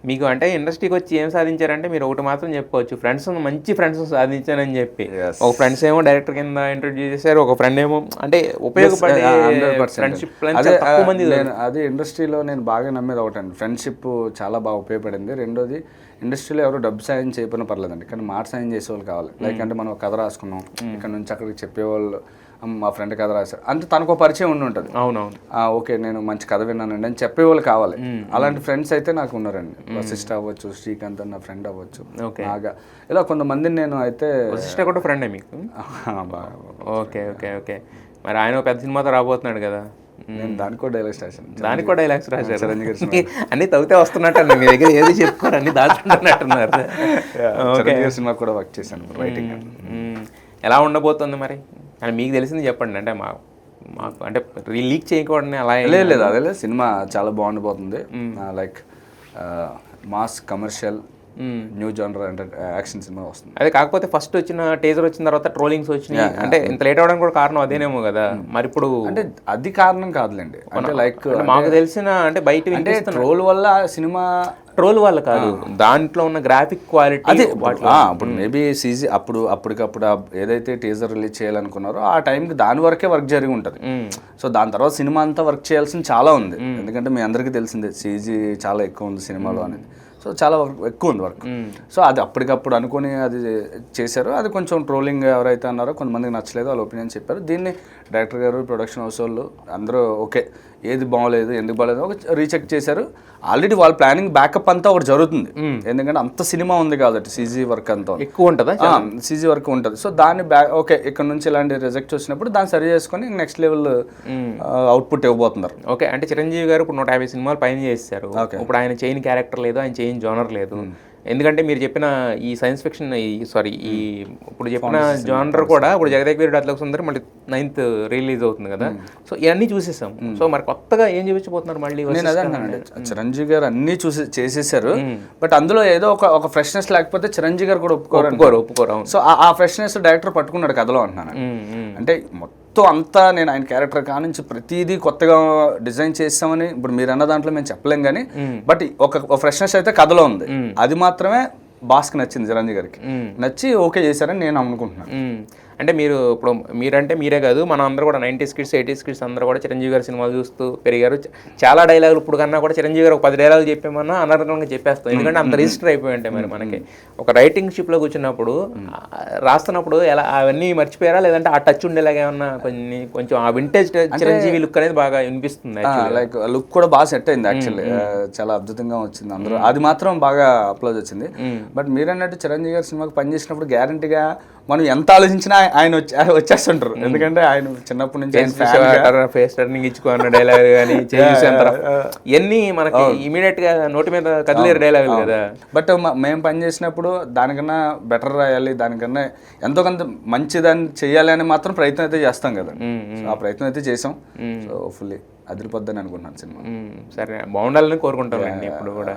మీకు అంటే ఇండస్ట్రీకి వచ్చి ఏం సాధించారంటే మీరు ఒకటి మాత్రం చెప్పుకోవచ్చు, ఫ్రెండ్స్ మంచి ఫ్రెండ్స్ సాధించానని చెప్పి. ఒక ఫ్రెండ్స్ ఏమో డైరెక్టర్ కింద ఇంట్రొడ్యూస్ చేశారు, ఒక ఫ్రెండ్ ఏమో అంటే ఉపయోగపడే ఫ్రెండ్షిప్ తక్కువ మంది. అది ఇండస్ట్రీలో నేను బాగా నమ్మేది ఒకటండి, ఫ్రెండ్షిప్ చాలా బాగా ఉపయోగపడింది. రెండోది ఇండస్ట్రీలో ఎవరు డబ్బు సాయం చేయకపోయినా పర్లేదండి, కానీ మాట సాయం చేసేవాళ్ళు కావాలి. లైక్ అంటే మనం కథ రాసుకున్నాం, ఇక్కడ నుంచి అక్కడికి చెప్పేవాళ్ళు, మా ఫ్రెండ్ కథ రాశారు అంటే తనకు పరిచయం ఉండి ఉంటుంది. అవునవును, ఓకే నేను మంచి కథ విన్నానండి అని చెప్పేవాళ్ళు కావాలి. అలాంటి ఫ్రెండ్స్ అయితే నాకు ఉన్నారండి. వశిష్ఠ అవ్వచ్చు, శ్రీకాంత్ నా ఫ్రెండ్ అవ్వచ్చు, నాగా ఇలా కొంతమందిని నేను అయితే. వశిష్ఠ కూడా ఫ్రెండే మీకు? Okay okay okay. మరి ఆయన పెద్ద సినిమాతో రాబోతున్నాడు కదా, నేను దానికి కూడా డైలాగ్స్ రాశాను. దానికి కూడా డైలాగ్స్ రాశారు? అన్ని తవ్వితే వస్తున్నట్టు మీ దగ్గర ఏది చెప్పుకోరు, అన్ని దాచుకుంటున్నట్టున్నారు. సినిమా కూడా వర్క్ చేశాను రైటింగ్. ఎలా ఉండబోతుంది మరి అని మీకు తెలిసింది చెప్పండి. అంటే మాకు అంటే లీక్ చేయకూడని అలా లేదు, అదే లేదు. సినిమా చాలా బాగుండిపోతుంది. Like mass commercial new genre అంటే యాక్షన్ సినిమా వస్తుంది. అదే కాకపోతే ఫస్ట్ వచ్చిన టీజర్ వచ్చిన తర్వాత ట్రోలింగ్స్ వచ్చినాయి, అంటే ఇంత లేట్ అవ్వడానికి కూడా కారణం అదేనేమో కదా. మరి ఇప్పుడు అంటే అది కారణం కాదులేండి, అంటే లైక్ మాకు తెలిసిన అంటే బయట అంటే ట్రోల్ వల్ల సినిమా, ట్రోల్ వల్ల కాదు, దాంట్లో ఉన్న గ్రాఫిక్ క్వాలిటీ. అదే ఇప్పుడు మేబీ సీజీ అప్పటికప్పుడు ఏదైతే టీజర్ రిలీజ్ చేయాలనుకున్నారో ఆ టైంకి దాని వరకే వర్క్ జరిగి ఉంటుంది. సో దాని తర్వాత సినిమా అంతా వర్క్ చేయాల్సింది చాలా ఉంది, ఎందుకంటే మీ అందరికీ తెలిసిందే సీజీ చాలా ఎక్కువ ఉంది సినిమాలో అనేది. సో చాలా ఎక్కువ ఉంది వర్క్. సో అది అప్పటికప్పుడు అనుకుని అది చేశారు. అది కొంచెం ట్రోలింగ్ ఎవరైతే అన్నారో కొంతమందికి నచ్చలేదు, వాళ్ళ ఒపీనియన్ చెప్పారు. దీన్ని డైరెక్టర్ గారు, ప్రొడక్షన్ హౌస్ వాళ్ళు అందరూ ఓకే ఏది బాగోలేదు ఎందుకు బాగోలేదు ఒక రీచెక్ చేశారు. ఆల్రెడీ వాళ్ళ ప్లానింగ్ బ్యాకప్ అంతా ఒకటి జరుగుతుంది, ఎందుకంటే అంత సినిమా ఉంది కాబట్టి సీజీ వర్క్ అంతా ఎక్కువ ఉంటుందా, సీజీ వర్క్ ఉంటుంది. సో దాన్ని ఓకే ఇక్కడ నుంచి ఇలాంటి రిజెక్ట్ వచ్చినప్పుడు దాన్ని సరి చేసుకొని నెక్స్ట్ లెవెల్ అవుట్పుట్ ఇవ్వబోతున్నారు. ఓకే, అంటే చిరంజీవి గారు ఇప్పుడు 150 సినిమాలు పైన చేశారు. ఇప్పుడు ఆయన చేయని క్యారెక్టర్ లేదు, ఆయన చేయని జోనర్ లేదు. ఎందుకంటే మీరు చెప్పిన ఈ సైన్స్ ఫిక్షన్ ఈ ఇప్పుడు చెప్పిన జానర్ కూడా ఇప్పుడు జగదేక్ వీరుడు అతిలోక సుందరి మళ్ళీ 9th రిలీజ్ అవుతుంది కదా. సో ఇవన్నీ చూసేసాం. సో మరి కొత్తగా ఏం చూపించబోతున్నారు మళ్ళీ? నేను అదే అన్నానండి, చిరంజీవి గారు అన్ని చేసేసారు, బట్ అందులో ఏదో ఒక ఫ్రెష్నెస్ లేకపోతే చిరంజీవి గారు కూడా ఒప్పుకోరు. సో ఆ ఫ్రెష్నెస్ డైరెక్టర్ పట్టుకున్నాడు కథలో అంటున్నాను. అంటే మొత్తం అంతా నేను ఆయన క్యారెక్టర్ కానుంచి ప్రతిదీ కొత్తగా డిజైన్ చేస్తామని ఇప్పుడు మీరు అన్న దాంట్లో మేము చెప్పలేం కానీ, బట్ ఒక ఫ్రెష్నెస్ అయితే కథలో ఉంది. అది మాత్రమే బాస్కి నచ్చింది, చిరంజీవి గారికి నచ్చి ఓకే చేశారని నేను అనుకుంటున్నాను. అంటే మీరు ఇప్పుడు మీరంటే మీరే కాదు, మనం అందరూ కూడా 90s కిడ్స్ 80s కిడ్స్ అందరూ కూడా చిరంజీవి గారి సినిమాలు చూస్తూ పెరిగారు. చాలా డైలాగులు ఇప్పుడు కన్నా కూడా చిరంజీవి గారు ఒక 10 డైలాగులు చెప్పామన్నా అనర్గంగా చెప్పేస్తాం, ఎందుకంటే అంత రిజిస్టర్ అయిపోయి ఉంటాయి. మరి మనకి ఒక రైటింగ్ షిప్లో కూర్చున్నప్పుడు రాస్తున్నప్పుడు ఎలా అవన్నీ మర్చిపోయారా, లేదంటే ఆ టచ్ ఉండేలాగా ఏమన్నా కొంచెం ఆ వింటేజ్ చిరంజీవి లుక్ అనేది బాగా వినిపిస్తుంది? లైక్ లుక్ కూడా బాగా సెట్ అయింది యాక్చువల్లీ, చాలా అద్భుతంగా వచ్చింది అందరూ, అది మాత్రం బాగా అప్లోజ్ వచ్చింది. బట్ మీరన్నట్టు చిరంజీవి గారి సినిమాకి పనిచేసినప్పుడు గ్యారంటీగా మనం ఎంత ఆలోచించినా ఆయన వచ్చేస్తుంటారు, ఎందుకంటే ఆయన చిన్నప్పటి నుంచి ఫేస్ టర్నింగ్ ఇచ్చుకున్న డైలాగ్ కానీ ఇవన్నీ మనకి ఇమీడియట్ గా నోటి మీద కదిలేరు డైలాగులు కదా. బట్ మేము పని చేసినప్పుడు దానికన్నా బెటర్ రాయాలి, దానికన్నా ఎంతో కొంత మంచిదాన్ని చేయాలి అని మాత్రం ప్రయత్నం అయితే చేస్తాం కదా. ఆ ప్రయత్నం అయితే చేసాం. సో ఫుల్లీ అదిరిపోద్దని అనుకుంటున్నాను సినిమా. సరే, బాగుండాలని కోరుకుంటాం ఇప్పుడు కూడా.